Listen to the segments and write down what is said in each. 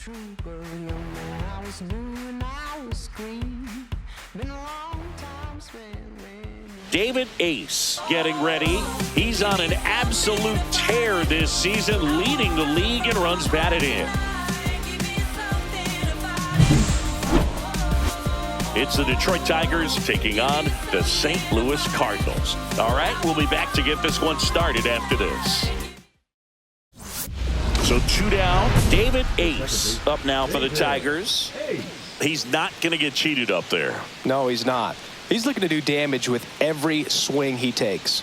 trooper, young man, I was blue and I was green. Been a long time spent when David Ace getting ready. He's on an absolute tear this season, leading the league in runs batted in. It's the Detroit Tigers taking on the St. Louis Cardinals. All right, we'll be back to get this one started after this. So 2 down. David Ace up now for the Tigers. He's not going to get cheated up there. No, he's not. He's looking to do damage with every swing he takes.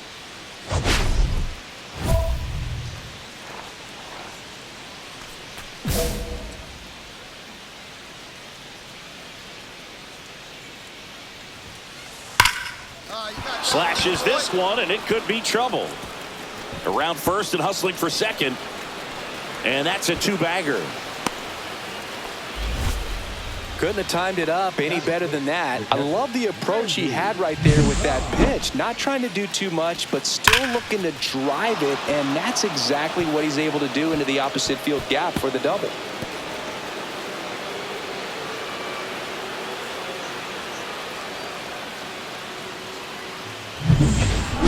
Slashes this one, and it could be trouble. Around first and hustling for second. And that's a 2-bagger. Couldn't have timed it up any better than that. I love the approach he had right there with that pitch. Not trying to do too much, but still looking to drive it, and that's exactly what he's able to do into the opposite field gap for the double.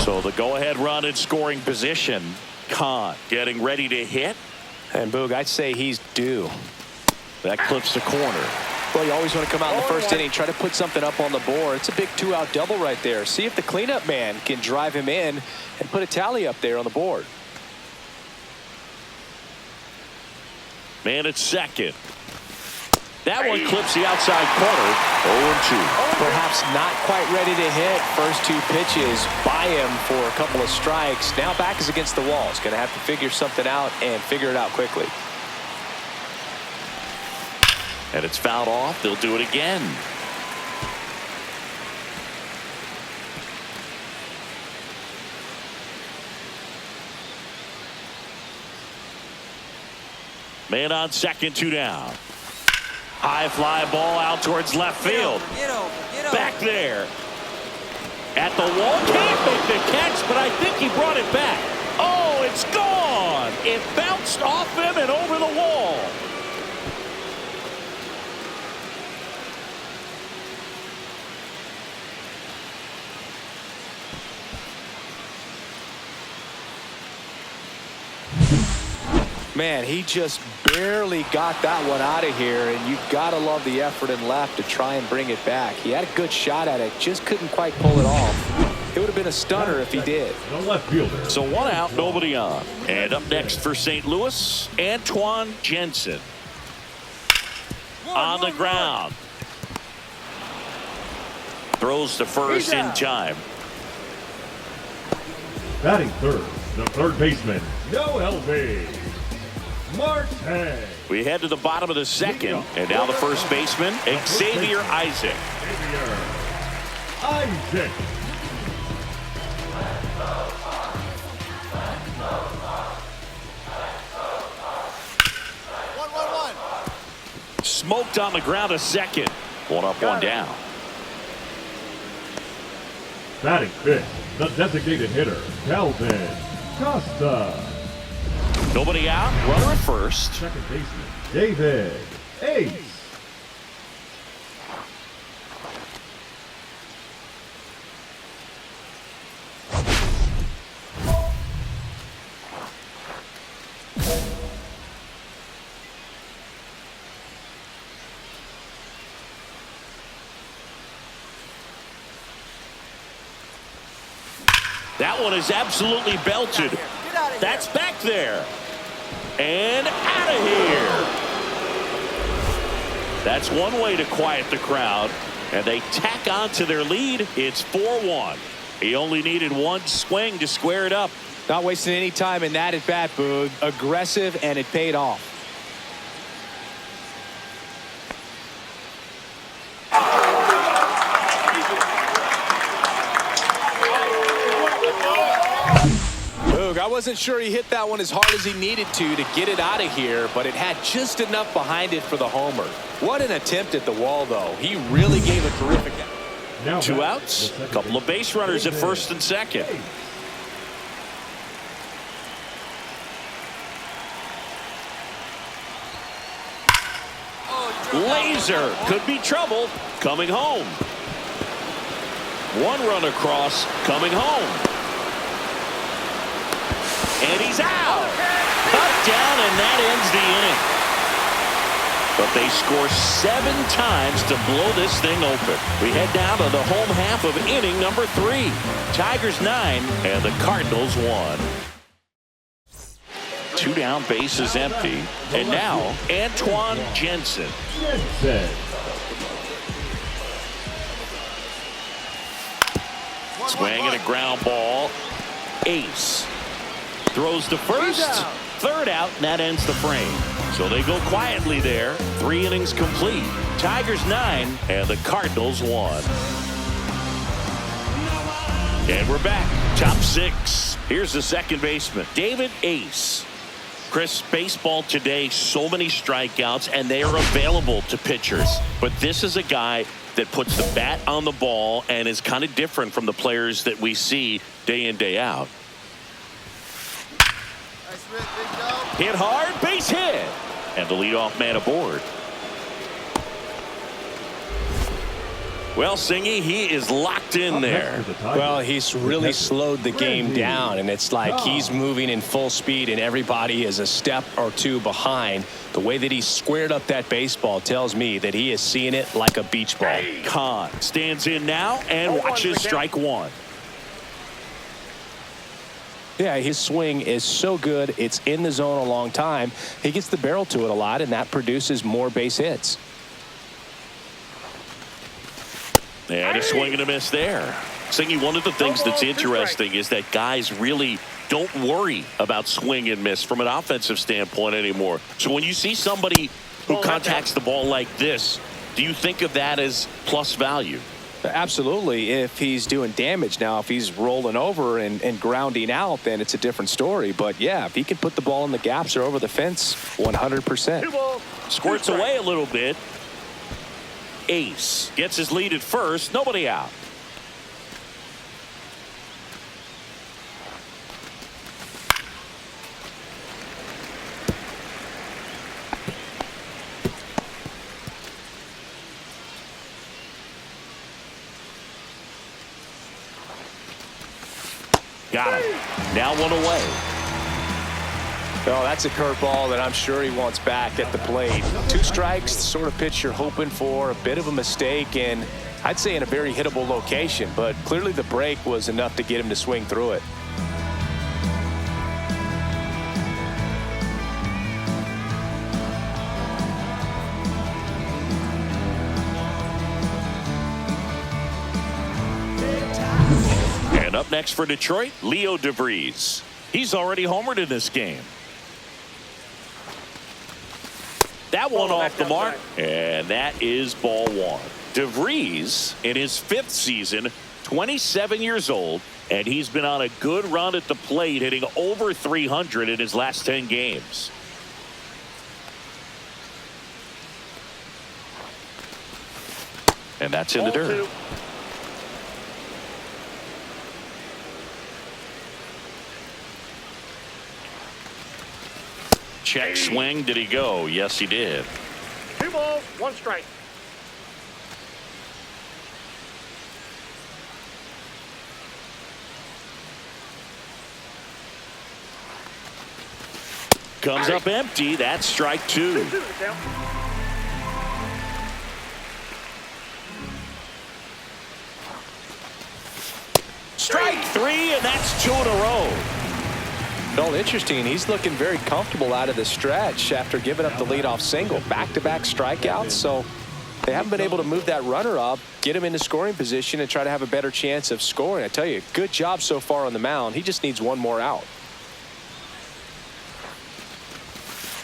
So the go-ahead run in scoring position. Kahn getting ready to hit. And Boog, I'd say he's due. That clips the corner. Well, you always want to come out in the first inning, try to put something up on the board. It's a big 2-out double right there. See if the cleanup man can drive him in and put a tally up there on the board. Man at second. That one clips the outside corner. 0-2. Perhaps not quite ready to hit. First 2 pitches by him for a couple of strikes. Now back is against the wall. He's going to have to figure something out and figure it out quickly. And it's fouled off. They'll do it again. Man on second, 2 down. High fly ball out towards left field. Back there. At the wall. Can't make the catch, but I think he brought it back. Oh, it's gone. It bounced off him and over the wall. Man, he just barely got that one out of here, and you've got to love the effort in left to try and bring it back. He had a good shot at it, just couldn't quite pull it off. It would have been a stunner if he did. The left fielder. So 1 out, nobody on. And up next for St. Louis, Antoine Jensen. On the ground. Throws to first in time. Batting third, the third baseman, no LB. Marte. We head to the bottom of the second, and now the first baseman, Xavier Isaac. Isaac. Smoked on the ground a second. 1 up, 1 down. Batting fifth, the designated hitter, Calvin Costa. Nobody out, runner at first. Second baseman, David Ace. That one is absolutely belted. That's back there. And out of here. That's one way to quiet the crowd. And they tack on to their lead. It's 4-1. He only needed 1 swing to square it up. Not wasting any time in that at bat, Boog. Aggressive, and it paid off. I wasn't sure he hit that one as hard as he needed to get it out of here, but it had just enough behind it for the homer. What an attempt at the wall, though. He really gave a terrific. Now 2 outs, a couple of base runners at first and second. laser could be trouble coming home. One run across coming home. And he's out. Cut down, and that ends the inning. But they score 7 times to blow this thing open. We head down to the home half of inning number 3. Tigers 9 and the Cardinals 1. 2 down, bases empty. And now Antoine Jensen. Swing and a ground ball. Ace throws to first. Third out, and that ends the frame. So they go quietly there. 3 innings complete. Tigers 9 and the Cardinals 1. And we're back. Top 6. Here's the second baseman, David Ace. Chris, baseball today, so many strikeouts, and they are available to pitchers. But this is a guy that puts the bat on the ball and is kind of different from the players that we see day in, day out. Hit hard, base hit. And the leadoff man aboard. Well, Singy, he is locked in there. Well, he's really slowed the game down, and it's like he's moving in full speed, and everybody is a step or 2 behind. The way that he squared up that baseball tells me that he is seeing it like a beach ball. Kahn stands in now and watches strike 1. Yeah, his swing is so good. It's in the zone a long time. He gets the barrel to it a lot, and that produces more base hits. And a swing and a miss there. Singy, one of the things that's interesting is that guys really don't worry about swing and miss from an offensive standpoint anymore. So when you see somebody who contacts the ball like this, do you think of that as plus value? Absolutely. If he's doing damage. Now, if he's rolling over and grounding out, then it's a different story. But yeah, if he can put the ball in the gaps or over the fence, 100%. Squirts away a little bit. Ace gets his lead at first. Nobody out. Got him. Now 1 away. Oh, that's a curveball that I'm sure he wants back at the plate. 2 strikes, the sort of pitch you're hoping for. A bit of a mistake, and I'd say in a very hittable location. But clearly the break was enough to get him to swing through it. And up next for Detroit, Leo DeVries. He's already homered in this game. That one off the mark, and that is ball 1. DeVries, in his 5th season, 27 years old, and he's been on a good run at the plate, hitting over 300 in his last 10 games. And that's in the dirt. Check swing. Did he go? Yes, he did. 2 balls, 1 strike. Comes up empty. That's strike 2. Strike 3, and that's 2 in a row. Well, interesting. He's looking very comfortable out of the stretch after giving up the leadoff single. Back-to-back strikeouts, so they haven't been able to move that runner up, get him into scoring position, and try to have a better chance of scoring. I tell you, good job so far on the mound. He just needs 1 more out.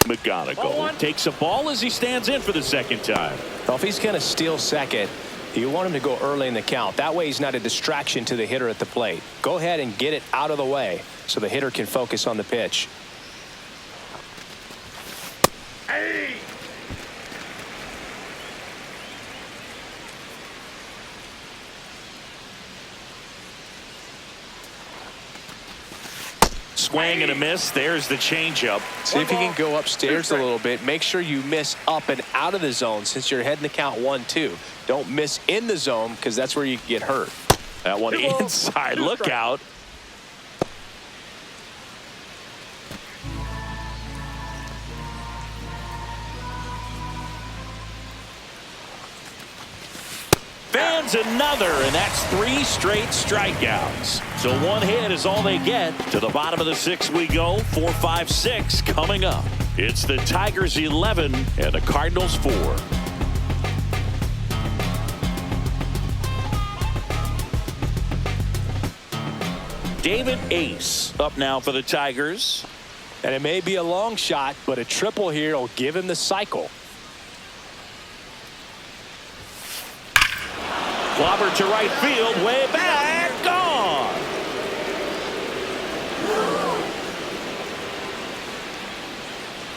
McGonigal takes a ball as he stands in for the 2nd time. Well, if he's going to steal second, you want him to go early in the count. That way he's not a distraction to the hitter at the plate. Go ahead and get it out of the way so the hitter can focus on the pitch. Hey! swing and a miss. There's the changeup. See if you can go upstairs a little bit. Make sure you miss up and out of the zone since you're heading the count 1-2. Don't miss in the zone because that's where you can get hurt. That one inside. Look out. Fans another, and that's 3 straight strikeouts. So 1 hit is all they get. To the bottom of the 6th we go. 4, 5, 6 coming up. It's the Tigers 11 and the Cardinals 4. David Ace up now for the Tigers. And it may be a long shot, but a triple here will give him the cycle. Clobber to right field, way back, gone.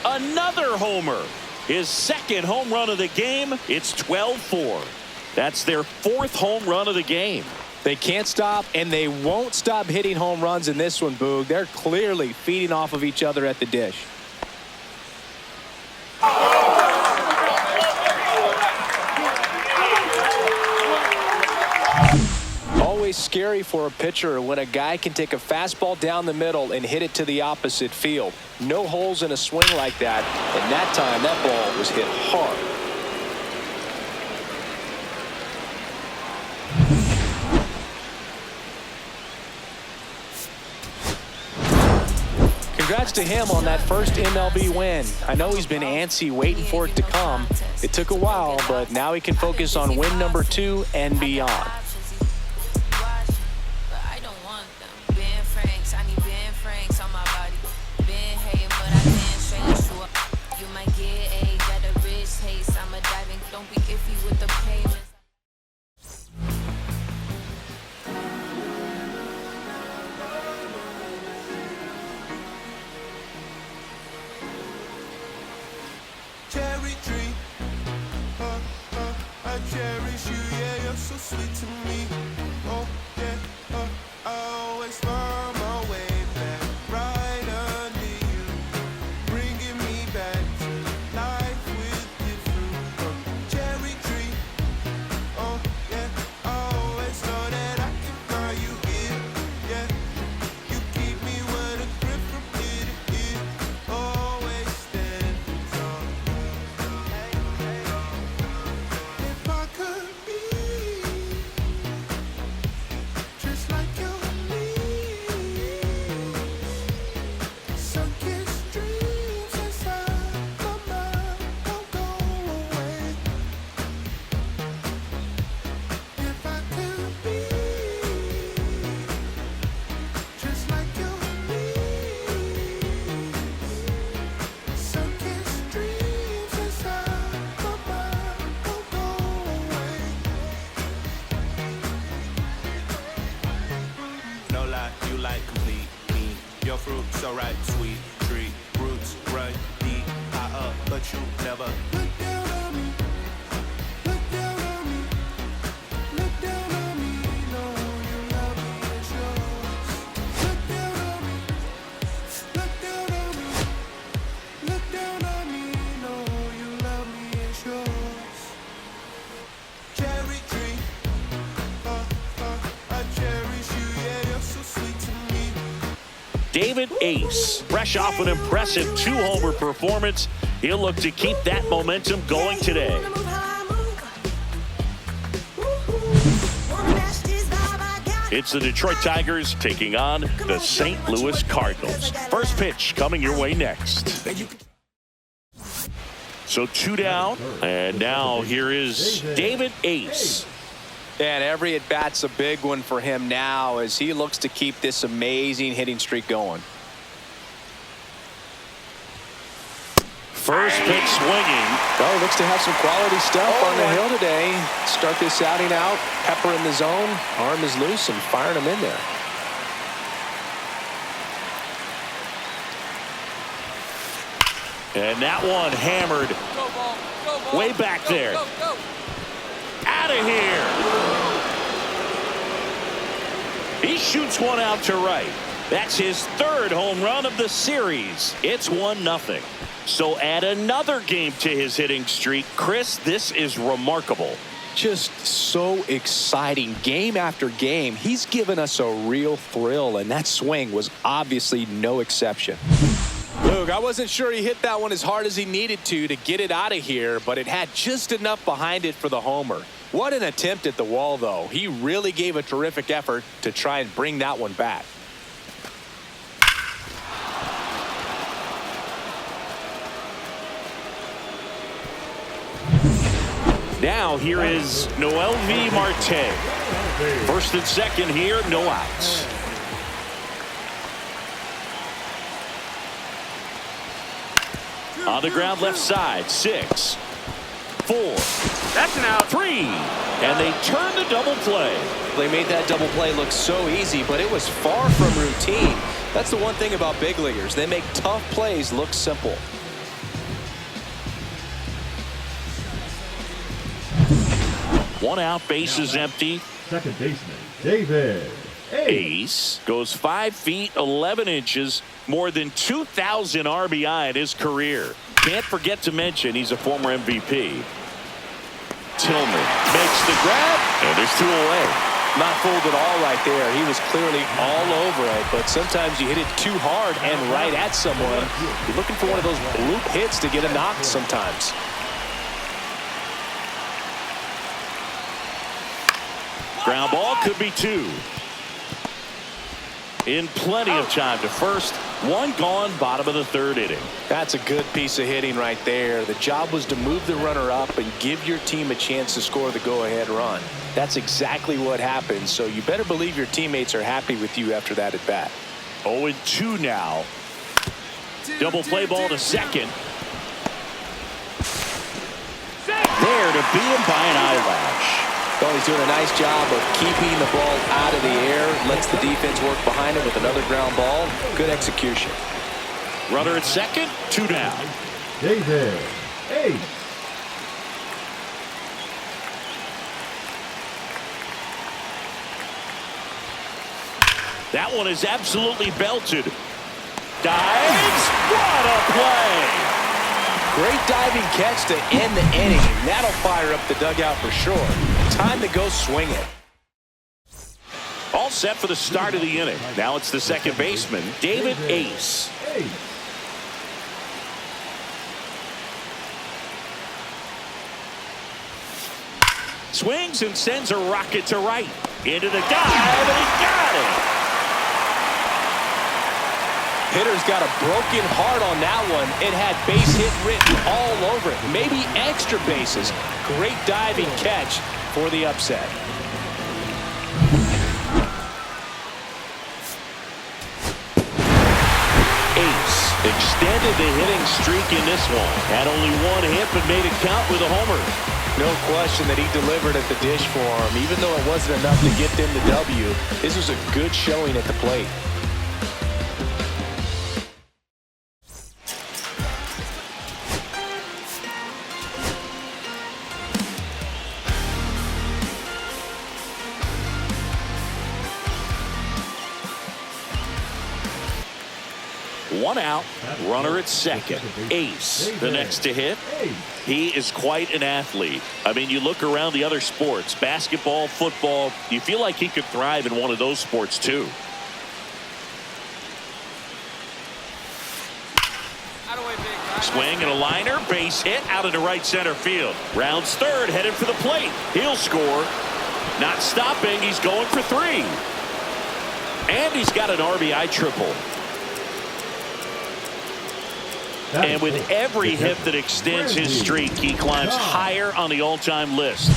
Another homer. His 2nd home run of the game. It's 12-4. That's their 4th home run of the game. They can't stop, and they won't stop hitting home runs in this one, Boog. They're clearly feeding off of each other at the dish. Always scary for a pitcher when a guy can take a fastball down the middle and hit it to the opposite field. No holes in a swing like that, and that time that ball was hit hard. Congrats to him on that first MLB win. I know he's been antsy waiting for it to come. It took a while, but now he can focus on win number 2 and beyond. Cherry tree, I cherish you, yeah, you're so sweet to me. Oh, yeah, I always find my way back right under you, bringing me back to life with you through. Cherry tree, oh, yeah, I always know that I can find you here, yeah. You keep me with a grip from ear to ear, always standing tall. If I could be just like you and me, sun-kissed dreams inside my mind won't go away. If I could be just like you and me, sun-kissed dreams inside my mind won't go away. No lie, you like complete me. Your fruit so ripe, sweet tree. Roots run deep, high up, but you never look down on me. Look down on me. Look down on me. No, you love me, it's yours. Look down on me. Look down on me. Look down on me. No, you love me, it's yours. Cherry tree, I cherish you, yeah, you're so sweet to me. David Ace, fresh off an impressive 2-homer performance. He'll look to keep that momentum going today. It's the Detroit Tigers taking on the St. Louis Cardinals. First pitch coming your way next. So 2 down, and now here is David Ace. And every at-bat's a big one for him now as he looks to keep this amazing hitting streak going. First pitch swinging. Oh, looks to have some quality stuff on the hill today. Start this outing out. Pepper in the zone. Arm is loose and firing him in there. And that one hammered way back there. Out of here. He shoots one out to right. That's his third home run of the series. It's 1-0. So add another game to his hitting streak. Chris, this is remarkable. Just so exciting. Game after game, he's given us a real thrill, and that swing was obviously no exception. Luke, I wasn't sure he hit that one as hard as he needed to get it out of here, but it had just enough behind it for the homer. What an attempt at the wall, though. He really gave a terrific effort to try and bring that one back. Now here is Noel V. Marte. First and second here, no outs. On the ground left side, 6, 4. That's an out. 3. And they turn the double play. They made that double play look so easy, but it was far from routine. That's the one thing about big leaguers. They make tough plays look simple. One out, bases empty. Second baseman, David Ace goes 5 feet 11 inches, more than 2,000 RBI in his career. Can't forget to mention he's a former MVP. Tillman makes the grab, and there's 2 away. Not fooled at all right there. He was clearly all over it, but sometimes you hit it too hard and right at someone. You're looking for one of those bloop hits to get a knock sometimes. Ground ball could be 2. In plenty of time to first. 1 gone, bottom of the 3rd inning. That's a good piece of hitting right there. The job was to move the runner up and give your team a chance to score the go-ahead run. That's exactly what happened, so you better believe your teammates are happy with you after that at bat. 0-2 now. Double play ball to second. There to beat him by an eyelash. Well, he's doing a nice job of keeping the ball out of the air. Lets the defense work behind him with another ground ball. Good execution. Runner at second, 2 down. David Ace. That one is absolutely belted. Dives. What a play. Great diving catch to end the inning. That'll fire up the dugout for sure. Time to go swing it. All set for the start of the inning. Now it's the second baseman, David Ace. Swings and sends a rocket to right. Into the dive, and he got it. Hitter's got a broken heart on that one. It had base hit written all over it. Maybe extra bases. Great diving catch for the upset. Ace extended the hitting streak in this one. Had only 1 hit but made it count with a homer. No question that he delivered at the dish for him. Even though it wasn't enough to get them the W, this was a good showing at the plate. One out, runner at second. Ace, the next to hit. He is quite an athlete. I mean, you look around the other sports, basketball, football, you feel like he could thrive in one of those sports too. Swing and a liner, base hit out into right center field. Rounds third, headed for the plate. He'll score. Not stopping, he's going for 3. And he's got an RBI triple. And with every hit that extends his streak, he climbs higher on the all-time list.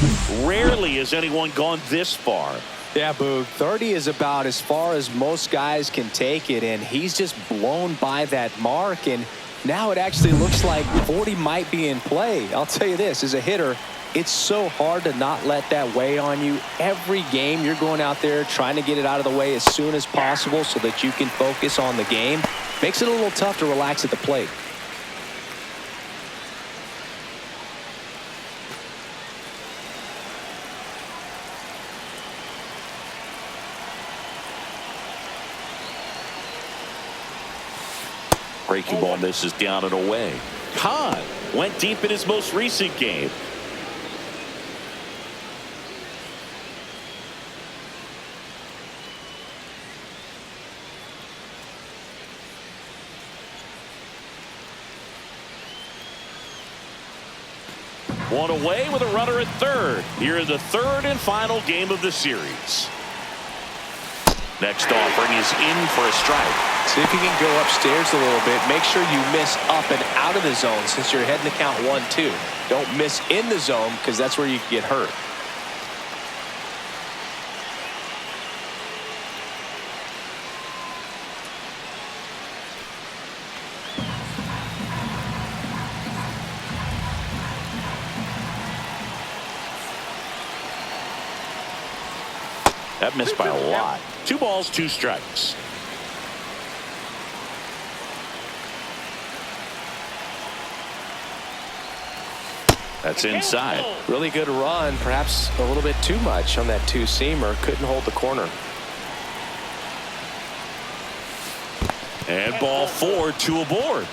Rarely has anyone gone this far. Yeah, Boog, 30 is about as far as most guys can take it, and he's just blown by that mark, and now it actually looks like 40 might be in play. I'll tell you this, as a hitter, it's so hard to not let that weigh on you. Every game you're going out there trying to get it out of the way as soon as possible so that you can focus on the game. Makes it a little tough to relax at the plate. Breaking ball misses down and away. Khan went deep in his most recent game. One away with a runner at third. Here in the third and final game of the series. Next offering is in for a strike. See if you can go upstairs a little bit. Make sure you miss up and out of the zone since you're heading to count 1-2. Don't miss in the zone because that's where you can get hurt. That missed by a lot. 2 balls, 2 strikes. That's inside. Really good run. Perhaps a little bit too much on that 2-seamer. Couldn't hold the corner. And ball 4, 2 aboard.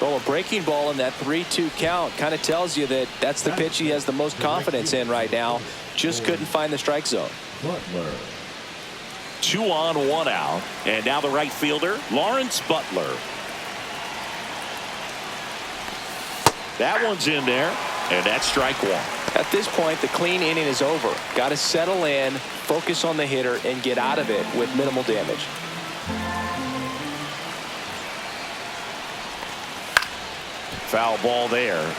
Well, a breaking ball in that 3-2 count kind of tells you that that's the pitch he has the most confidence in right now. Just couldn't find the strike zone. Butler. 2 on, 1 out. And now the right fielder, Lawrence Butler. That one's in there, and that's strike 1. At this point, the clean inning is over. Got to settle in, focus on the hitter, and get out of it with minimal damage. Foul ball there.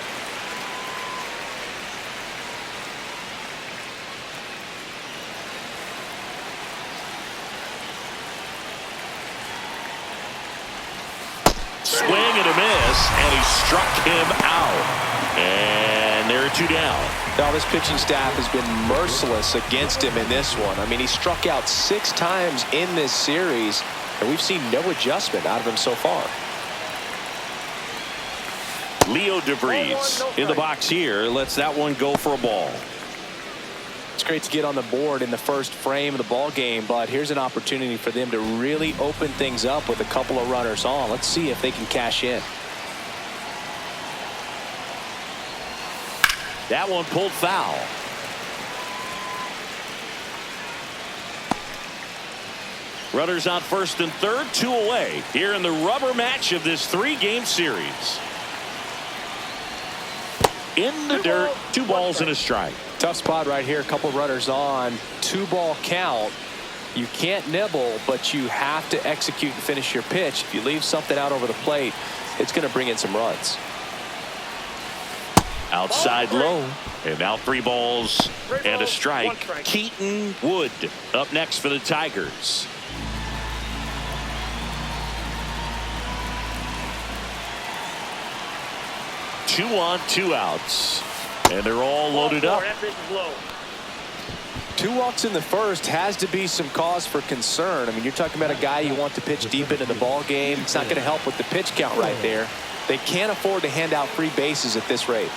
Swing and a miss, and he struck him out. And there are 2 down. Now, this pitching staff has been merciless against him in this one. I mean, he struck out 6 times in this series, and we've seen no adjustment out of him so far. Leo DeVries in the box here. Lets that one go for a ball. It's great to get on the board in the first frame of the ball game, but here's an opportunity for them to really open things up with a couple of runners on. Let's see if they can cash in. That one pulled foul. Runners on first and third, 2 away here in the rubber match of this 3-game series. In the dirt, 2 balls and a strike. Tough spot right here. A couple runners on. 2-ball count. You can't nibble, but you have to execute and finish your pitch. If you leave something out over the plate, it's going to bring in some runs. Outside low. And now 3 balls and a strike. Keaton Wood up next for the Tigers. Two on, 2 outs. And they're all loaded up. 2 walks in the first has to be some cause for concern. I mean, you're talking about a guy you want to pitch deep into the ball game. It's not going to help with the pitch count right there. They can't afford to hand out free bases at this rate.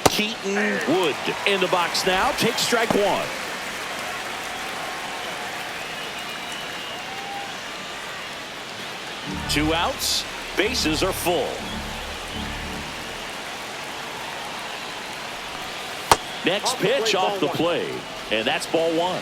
Keaton Wood in the box now. Takes strike 1. Two outs. Bases are full. Next pitch off the plate, and that's ball 1.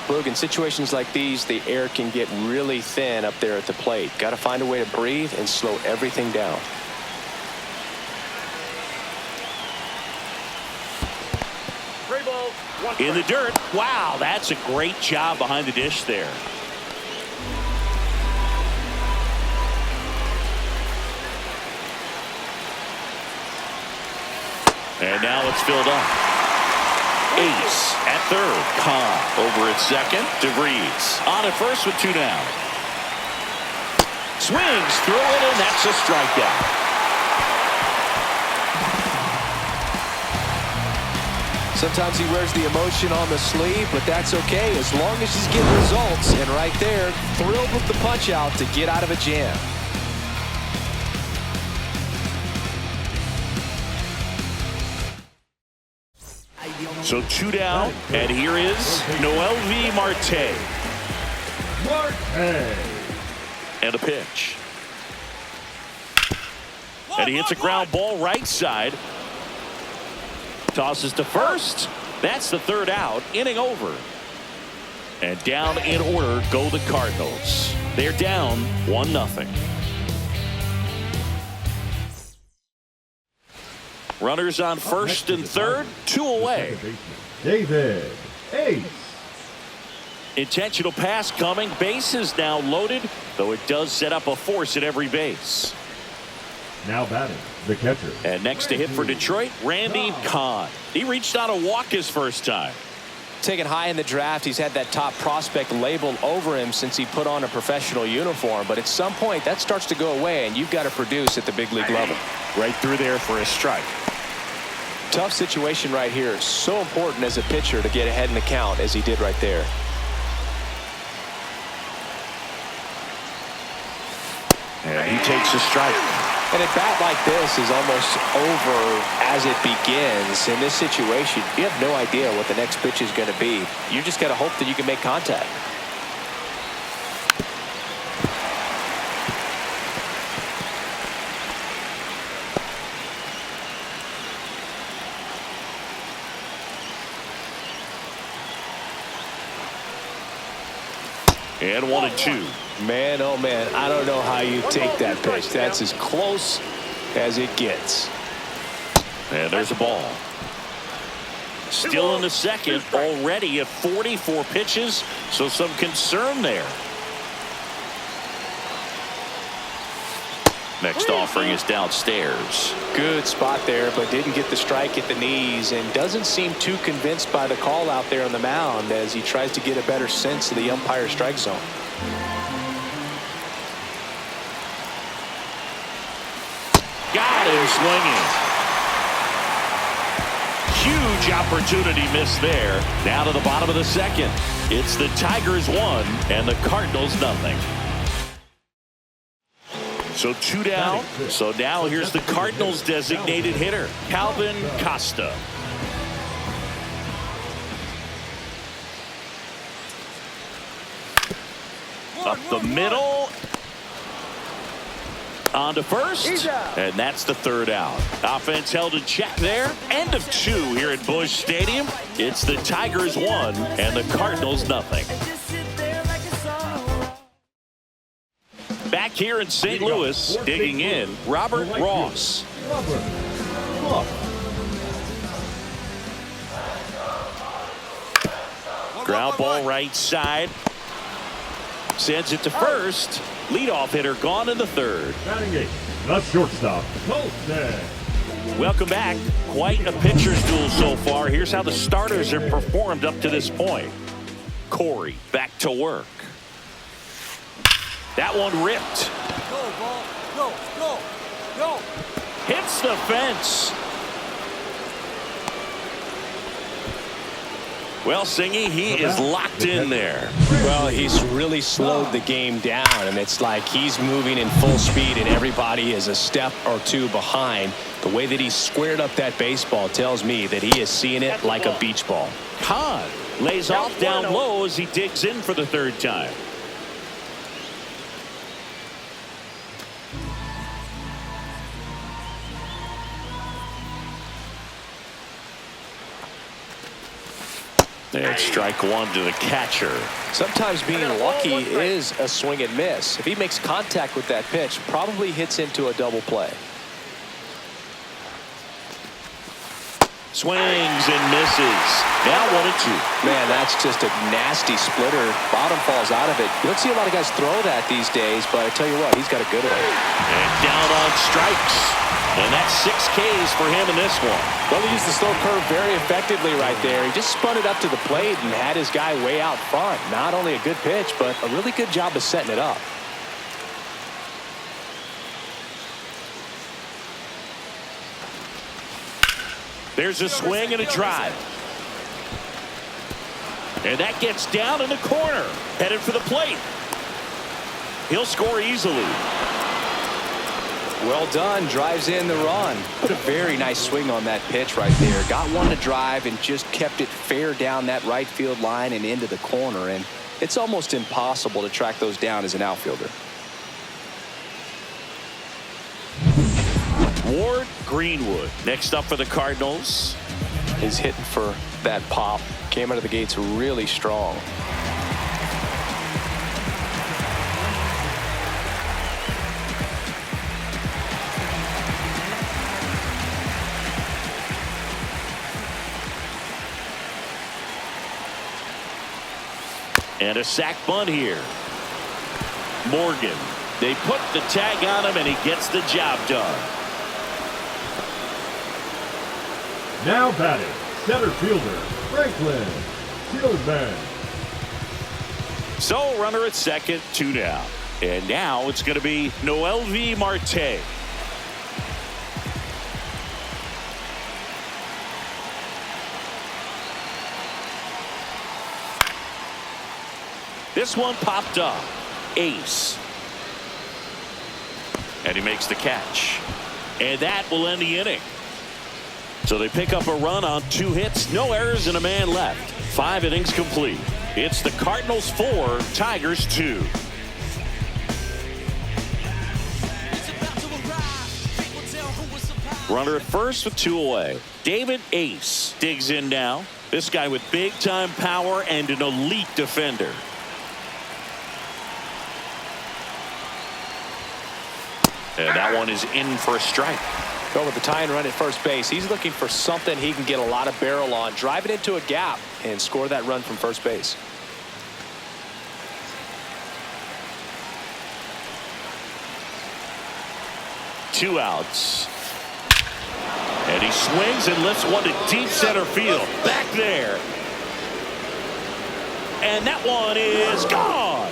Look, in situations like these, the air can get really thin up there at the plate. Got to find a way to breathe and slow everything down. In the dirt. Wow, that's a great job behind the dish there. And now it's filled up. Ace at third. Khan over at second. DeVries on at first with 2 down. Swings through it, and that's a strikeout. Sometimes he wears the emotion on the sleeve, but that's okay as long as he's getting results. And right there, thrilled with the punch out to get out of a jam. So 2 down, and here is Noel V. Marte. And a pitch. And he hits a ground ball right side. Tosses to first. That's the 3rd out. Inning over. And down in order go the Cardinals. They're down 1-0. Runners on first and third, 2 away. David Ace. Intentional pass coming. Base is now loaded, though it does set up a force at every base. Now batting, the catcher. And next to hit for Detroit, Randy Kahn. He reached on a walk his first time. Taken high in the draft, he's had that top prospect label over him since he put on a professional uniform. But at some point, that starts to go away, and you've got to produce at the big league level. Right through there for a strike. Tough situation right here. So important as a pitcher to get ahead in the count as he did right there. And he takes a strike. And a bat like this is almost over as it begins. In this situation, you have no idea what the next pitch is going to be. You just got to hope that you can make contact. And 1-2. Man, oh man, I don't know how you take that pitch. That's as close as it gets. And there's a ball. Still in the second, already at 44 pitches, so some concern there. Next offering is downstairs. Good spot there, but didn't get the strike at the knees and doesn't seem too convinced by the call out there on the mound as he tries to get a better sense of the umpire's strike zone. Got him swinging. Huge opportunity missed there. Now to the bottom of the second. It's the Tigers 1 and the Cardinals nothing. So 2 down. So now here's the Cardinals designated hitter, Calvin Costa. Up the middle. On to first. And that's the 3rd out. Offense held in check there. End of 2 here at Busch Stadium. It's the Tigers 1 and the Cardinals nothing. Back here in St. Louis, digging in, Robert Ross. Ground ball right side. Sends it to first. Leadoff hitter gone in the 3rd. Batting 8, the shortstop, Colton. Welcome back. Quite a pitcher's duel so far. Here's how the starters have performed up to this point. Corey back to work. That one ripped. Go, ball. Go, go, go. Hits the fence. Well, Singy, he is locked in there. Well, he's really slowed the game down, and it's like he's moving in full speed, and everybody is a step or 2 behind. The way that he squared up that baseball tells me that he is seeing it like a beach ball. Kahn lays off down low as he digs in for the 3rd time. And strike 1 to the catcher. Sometimes being lucky is a swing and miss. If he makes contact with that pitch, probably hits into a double play. Swings and misses. Now 1-2. Man, that's just a nasty splitter. Bottom falls out of it. You don't see a lot of guys throw that these days, but I tell you what, he's got a good one. And down on strikes. And that's 6 Ks for him in this one. Well, he used the slow curve very effectively right there. He just spun it up to the plate and had his guy way out front. Not only a good pitch, but a really good job of setting it up. There's a swing and a drive. And that gets down in the corner. Headed for the plate. He'll score easily. Well done. Drives in the run. Put a very nice swing on that pitch right there. Got one to drive and just kept it fair down that right field line and into the corner. And it's almost impossible to track those down as an outfielder. Ward Greenwood next up for the Cardinals. He's hitting for that pop. Came out of the gates really strong. And a sac bunt here. Morgan. They put the tag on him, and he gets the job done. Now batting, center fielder, Franklin Tillman. So runner at second, 2 down. And now it's going to be Noelvi Marte. This one popped up. Ace. And he makes the catch. And that will end the inning. So they pick up a run on 2 hits, no errors, and a man left. 5 innings complete. It's the Cardinals 4, Tigers 2. Runner at first with 2 away. David Ace digs in now. This guy with big-time power and an elite defender. And that one is in for a strike. Go with the tying run at first base. He's looking for something he can get a lot of barrel on. Drive it into a gap and score that run from first base. Two outs. And he swings and lifts one to deep center field. Back there. And that one is gone.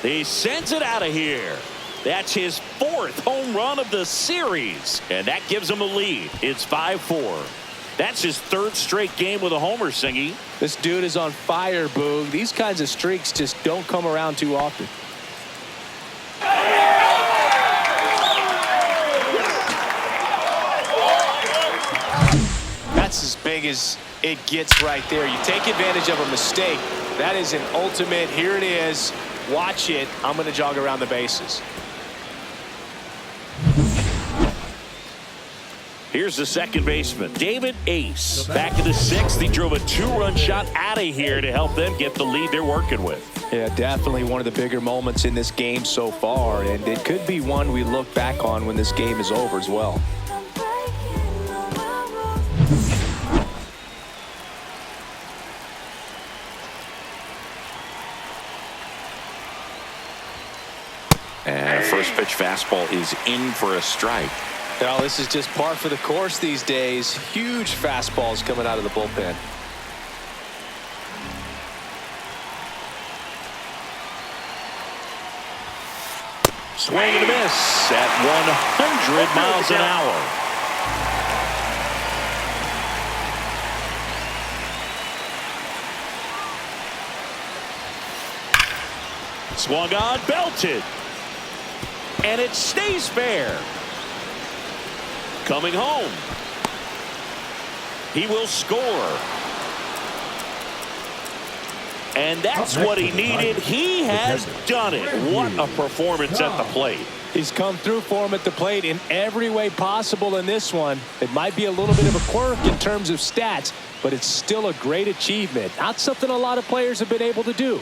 He sends it out of here. That's his 4th home run of the series. And that gives him a lead. It's 5-4. That's his 3rd straight game with a homer, Singy. This dude is on fire, Boog. These kinds of streaks just don't come around too often. That's as big as it gets right there. You take advantage of a mistake. That is an ultimate. Here it is. Watch it. I'm going to jog around the bases. Here's the second baseman, David Ace. Back in the 6th, he drove a 2-run shot out of here to help them get the lead they're working with. Yeah, definitely one of the bigger moments in this game so far, and it could be one we look back on when this game is over as well. And first pitch fastball is in for a strike. Now, this is just par for the course these days. Huge fastballs coming out of the bullpen. Swing and a miss at 100 miles an hour. Swung on, belted. And it stays fair. Coming home. He will score. And that's what he needed. He has done it. What a performance at the plate. He's come through for him at the plate in every way possible in this one. It might be a little bit of a quirk in terms of stats, but it's still a great achievement. Not something a lot of players have been able to do.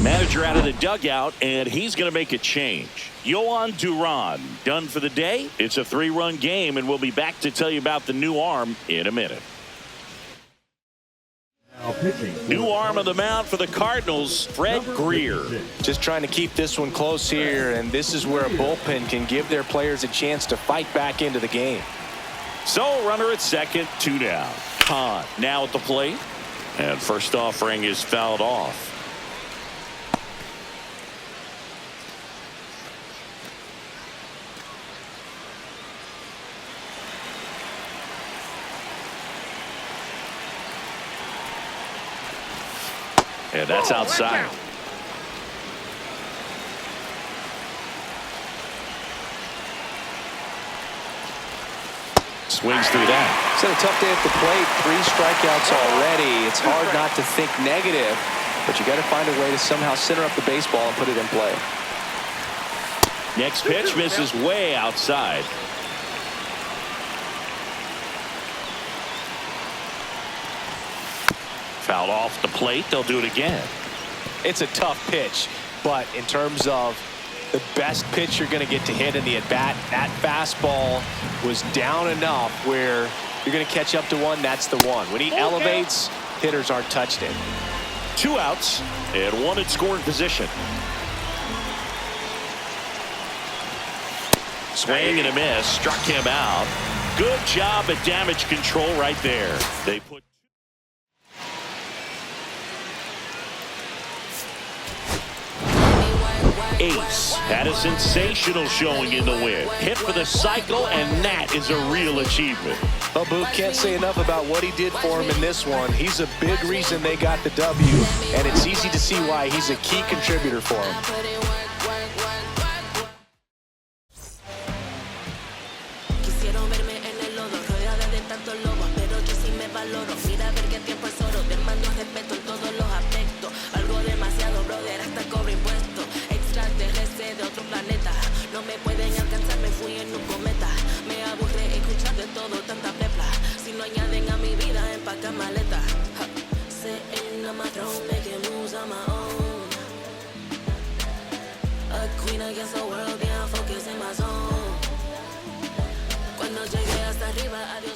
Manager out of the dugout, and he's going to make a change. Yohan Duran done for the day. It's a 3-run game, and we'll be back to tell you about the new arm in a minute. New arm on the mound for the Cardinals, Fred Greer. Just trying to keep this one close here, and this is where a bullpen can give their players a chance to fight back into the game. So runner at second, 2 down. Kahn now at the plate, and first offering is fouled off. And that's outside. Swings through that. It's been a tough day at the plate. 3 strikeouts already. It's hard not to think negative, but you got to find a way to somehow center up the baseball and put it in play. Next pitch misses way outside. Fouled off the plate. They'll do it again. It's a tough pitch, but in terms of the best pitch you're going to get to hit in the at-bat, that fastball was down enough where you're going to catch up to one. That's the one. When he elevates, hitters aren't touched it. 2 outs and 1 in scoring position. Swing and a miss. Struck him out. Good job at damage control right there. They put Ace had a sensational showing in the win. Hit for the cycle, and that is a real achievement. Well, Booth, can't say enough about what he did for him in this one. He's a big reason they got the W, and it's easy to see why he's a key contributor for him. Against the world, yeah, focus in my zone. Cuando llegué hasta arriba, adiós.